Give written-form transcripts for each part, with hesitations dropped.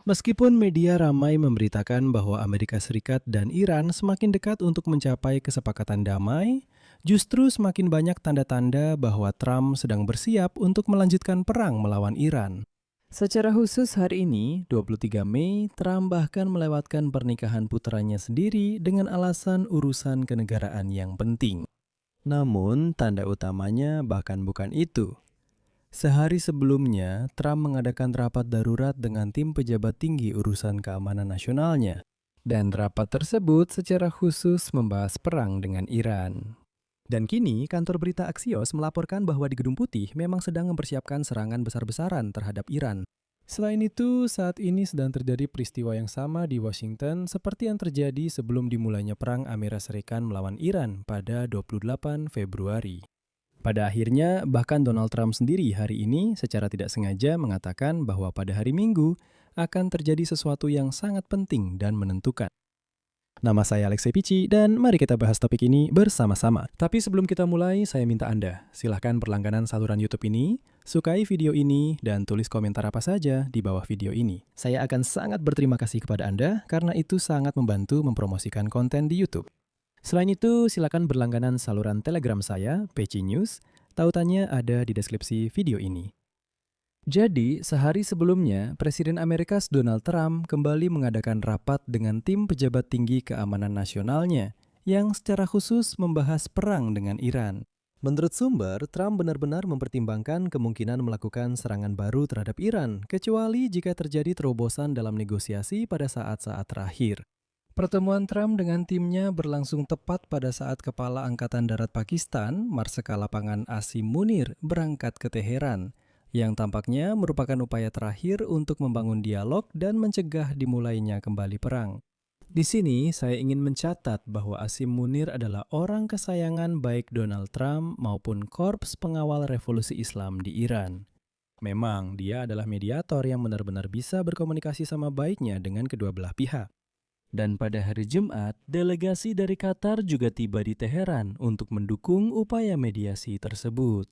Meskipun media ramai memberitakan bahwa Amerika Serikat dan Iran semakin dekat untuk mencapai kesepakatan damai, justru semakin banyak tanda-tanda bahwa Trump sedang bersiap untuk melanjutkan perang melawan Iran. Secara khusus hari ini, 23 Mei, Trump bahkan melewatkan pernikahan putranya sendiri dengan alasan urusan kenegaraan yang penting. Namun, tanda utamanya bahkan bukan itu. Sehari sebelumnya, Trump mengadakan rapat darurat dengan tim pejabat tinggi urusan keamanan nasionalnya. Dan rapat tersebut secara khusus membahas perang dengan Iran. Dan kini, kantor berita Axios melaporkan bahwa di Gedung Putih memang sedang mempersiapkan serangan besar-besaran terhadap Iran. Selain itu, saat ini sedang terjadi peristiwa yang sama di Washington seperti yang terjadi sebelum dimulainya perang Amerika Serikat melawan Iran pada 28 Februari. Pada akhirnya, bahkan Donald Trump sendiri hari ini secara tidak sengaja mengatakan bahwa pada hari Minggu akan terjadi sesuatu yang sangat penting dan menentukan. Nama saya Alexei Pichi dan mari kita bahas topik ini bersama-sama. Tapi sebelum kita mulai, saya minta Anda, silahkan berlangganan saluran YouTube ini, sukai video ini, dan tulis komentar apa saja di bawah video ini. Saya akan sangat berterima kasih kepada Anda karena itu sangat membantu mempromosikan konten di YouTube. Selain itu, silakan berlangganan saluran Telegram saya, PC News. Tautannya ada di deskripsi video ini. Jadi, sehari sebelumnya, Presiden Amerika Donald Trump kembali mengadakan rapat dengan tim pejabat tinggi keamanan nasionalnya yang secara khusus membahas perang dengan Iran. Menurut sumber, Trump benar-benar mempertimbangkan kemungkinan melakukan serangan baru terhadap Iran, kecuali jika terjadi terobosan dalam negosiasi pada saat-saat terakhir. Pertemuan Trump dengan timnya berlangsung tepat pada saat Kepala Angkatan Darat Pakistan, Marsikal Lapangan Asim Munir, berangkat ke Teheran, yang tampaknya merupakan upaya terakhir untuk membangun dialog dan mencegah dimulainya kembali perang. Di sini, saya ingin mencatat bahwa Asim Munir adalah orang kesayangan baik Donald Trump maupun Korps Pengawal Revolusi Islam di Iran. Memang, dia adalah mediator yang benar-benar bisa berkomunikasi sama baiknya dengan kedua belah pihak. Dan pada hari Jumat, delegasi dari Qatar juga tiba di Teheran untuk mendukung upaya mediasi tersebut.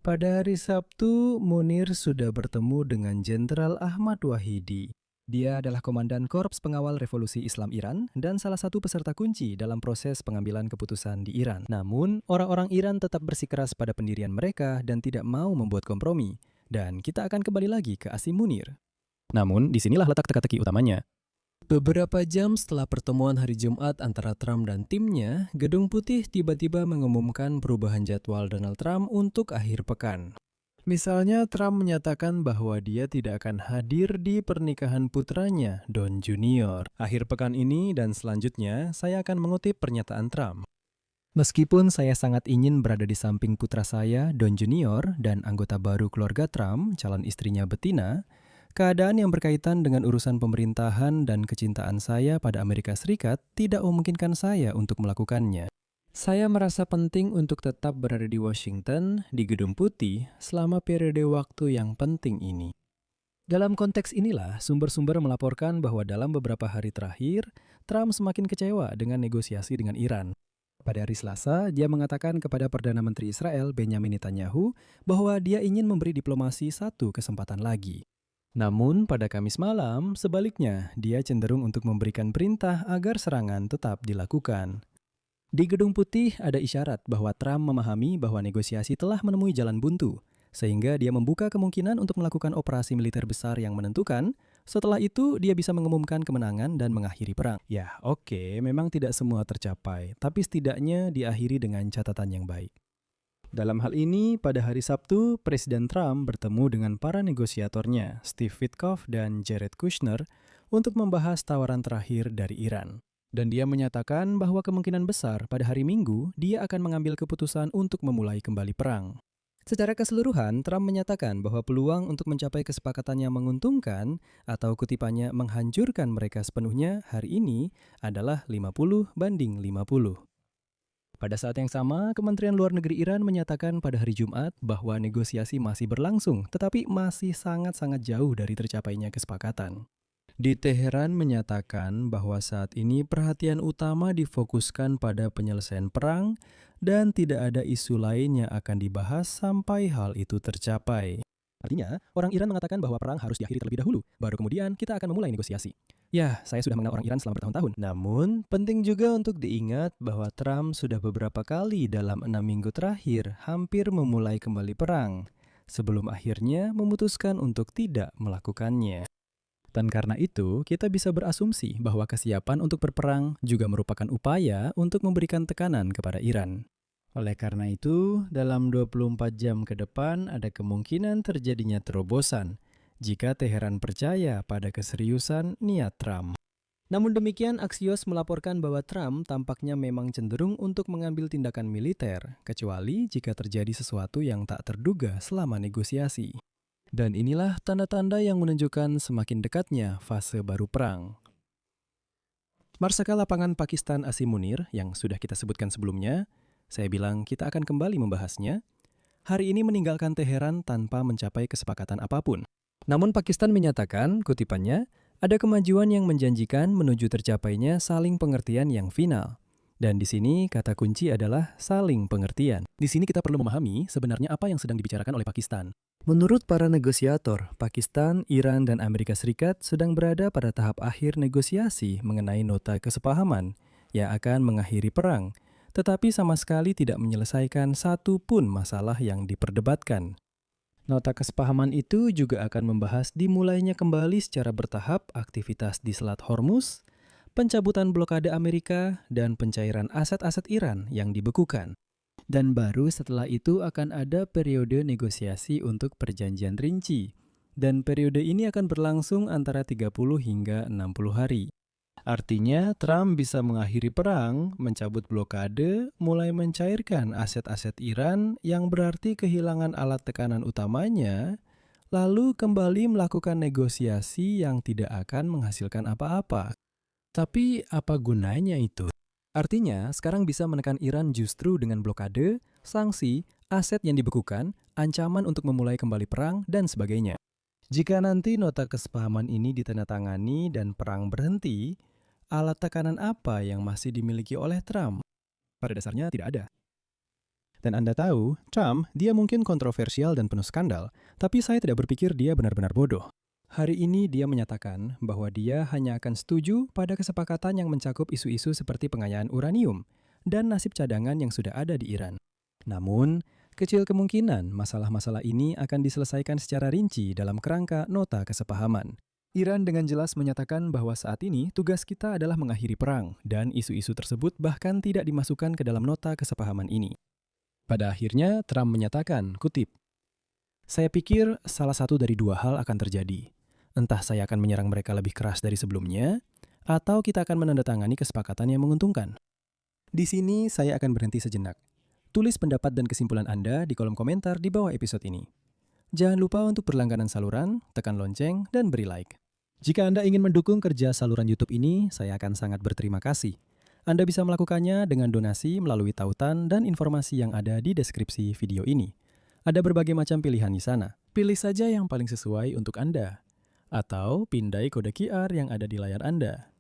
Pada hari Sabtu, Munir sudah bertemu dengan Jenderal Ahmad Wahidi. Dia adalah Komandan Korps Pengawal Revolusi Islam Iran dan salah satu peserta kunci dalam proses pengambilan keputusan di Iran. Namun, orang-orang Iran tetap bersikeras pada pendirian mereka dan tidak mau membuat kompromi. Dan kita akan kembali lagi ke Asim Munir. Namun, disinilah letak teka-teki utamanya. Beberapa jam setelah pertemuan hari Jumat antara Trump dan timnya, Gedung Putih tiba-tiba mengumumkan perubahan jadwal Donald Trump untuk akhir pekan. Misalnya, Trump menyatakan bahwa dia tidak akan hadir di pernikahan putranya, Don Junior. Akhir pekan ini dan selanjutnya, saya akan mengutip pernyataan Trump. Meskipun saya sangat ingin berada di samping putra saya, Don Junior, dan anggota baru keluarga Trump, calon istrinya Bettina, keadaan yang berkaitan dengan urusan pemerintahan dan kecintaan saya pada Amerika Serikat tidak memungkinkan saya untuk melakukannya. Saya merasa penting untuk tetap berada di Washington, di Gedung Putih, selama periode waktu yang penting ini. Dalam konteks inilah, sumber-sumber melaporkan bahwa dalam beberapa hari terakhir, Trump semakin kecewa dengan negosiasi dengan Iran. Pada hari Selasa, dia mengatakan kepada Perdana Menteri Israel, Benjamin Netanyahu, bahwa dia ingin memberi diplomasi satu kesempatan lagi. Namun, pada Kamis malam, sebaliknya, dia cenderung untuk memberikan perintah agar serangan tetap dilakukan. Di Gedung Putih ada isyarat bahwa Trump memahami bahwa negosiasi telah menemui jalan buntu, sehingga dia membuka kemungkinan untuk melakukan operasi militer besar yang menentukan. Setelah itu, dia bisa mengumumkan kemenangan dan mengakhiri perang. Ya, oke, memang tidak semua tercapai, tapi setidaknya diakhiri dengan catatan yang baik. Dalam hal ini, pada hari Sabtu, Presiden Trump bertemu dengan para negosiatornya, Steve Witkoff dan Jared Kushner, untuk membahas tawaran terakhir dari Iran. Dan dia menyatakan bahwa kemungkinan besar pada hari Minggu, dia akan mengambil keputusan untuk memulai kembali perang. Secara keseluruhan, Trump menyatakan bahwa peluang untuk mencapai kesepakatan yang menguntungkan atau kutipannya menghancurkan mereka sepenuhnya hari ini adalah 50-50. Pada saat yang sama, Kementerian Luar Negeri Iran menyatakan pada hari Jumat bahwa negosiasi masih berlangsung, tetapi masih sangat-sangat jauh dari tercapainya kesepakatan. Di Teheran menyatakan bahwa saat ini perhatian utama difokuskan pada penyelesaian perang dan tidak ada isu lain yang akan dibahas sampai hal itu tercapai. Artinya, orang Iran mengatakan bahwa perang harus diakhiri terlebih dahulu, baru kemudian kita akan memulai negosiasi. Ya, saya sudah mengenal orang Iran selama bertahun-tahun. Namun, penting juga untuk diingat bahwa Trump sudah beberapa kali dalam 6 minggu terakhir hampir memulai kembali perang, sebelum akhirnya memutuskan untuk tidak melakukannya. Dan karena itu, kita bisa berasumsi bahwa kesiapan untuk berperang juga merupakan upaya untuk memberikan tekanan kepada Iran. Oleh karena itu, dalam 24 jam ke depan ada kemungkinan terjadinya terobosan jika Teheran percaya pada keseriusan niat Trump. Namun demikian, Axios melaporkan bahwa Trump tampaknya memang cenderung untuk mengambil tindakan militer, kecuali jika terjadi sesuatu yang tak terduga selama negosiasi. Dan inilah tanda-tanda yang menunjukkan semakin dekatnya fase baru perang. Marsikal Lapangan Pakistan Asim Munir, yang sudah kita sebutkan sebelumnya, saya bilang kita akan kembali membahasnya, hari ini meninggalkan Teheran tanpa mencapai kesepakatan apapun. Namun Pakistan menyatakan, kutipannya, ada kemajuan yang menjanjikan menuju tercapainya saling pengertian yang final. Dan di sini kata kunci adalah saling pengertian. Di sini kita perlu memahami sebenarnya apa yang sedang dibicarakan oleh Pakistan. Menurut para negosiator, Pakistan, Iran, dan Amerika Serikat sedang berada pada tahap akhir negosiasi mengenai nota kesepahaman yang akan mengakhiri perang, tetapi sama sekali tidak menyelesaikan satu pun masalah yang diperdebatkan. Nota kesepahaman itu juga akan membahas dimulainya kembali secara bertahap aktivitas di Selat Hormuz, pencabutan blokade Amerika, dan pencairan aset-aset Iran yang dibekukan. Dan baru setelah itu akan ada periode negosiasi untuk perjanjian rinci, dan periode ini akan berlangsung antara 30 hingga 60 hari. Artinya, Trump bisa mengakhiri perang, mencabut blokade, mulai mencairkan aset-aset Iran yang berarti kehilangan alat tekanan utamanya, lalu kembali melakukan negosiasi yang tidak akan menghasilkan apa-apa. Tapi apa gunanya itu? Artinya, sekarang bisa menekan Iran justru dengan blokade, sanksi, aset yang dibekukan, ancaman untuk memulai kembali perang, dan sebagainya. Jika nanti nota kesepahaman ini ditandatangani dan perang berhenti, alat tekanan apa yang masih dimiliki oleh Trump? Pada dasarnya tidak ada. Dan Anda tahu, Trump, dia mungkin kontroversial dan penuh skandal, tapi saya tidak berpikir dia benar-benar bodoh. Hari ini dia menyatakan bahwa dia hanya akan setuju pada kesepakatan yang mencakup isu-isu seperti pengayaan uranium dan nasib cadangan yang sudah ada di Iran. Namun, kecil kemungkinan masalah-masalah ini akan diselesaikan secara rinci dalam kerangka nota kesepahaman. Iran dengan jelas menyatakan bahwa saat ini tugas kita adalah mengakhiri perang, dan isu-isu tersebut bahkan tidak dimasukkan ke dalam nota kesepahaman ini. Pada akhirnya, Trump menyatakan, kutip, "Saya pikir salah satu dari dua hal akan terjadi. Entah saya akan menyerang mereka lebih keras dari sebelumnya, atau kita akan menandatangani kesepakatan yang menguntungkan." Di sini saya akan berhenti sejenak. Tulis pendapat dan kesimpulan Anda di kolom komentar di bawah episode ini. Jangan lupa untuk berlangganan saluran, tekan lonceng, dan beri like. Jika Anda ingin mendukung kerja saluran YouTube ini, saya akan sangat berterima kasih. Anda bisa melakukannya dengan donasi melalui tautan dan informasi yang ada di deskripsi video ini. Ada berbagai macam pilihan di sana. Pilih saja yang paling sesuai untuk Anda. Atau pindai kode QR yang ada di layar Anda.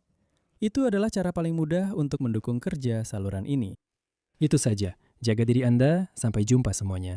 Itu adalah cara paling mudah untuk mendukung kerja saluran ini. Itu saja. Jaga diri Anda. Sampai jumpa semuanya.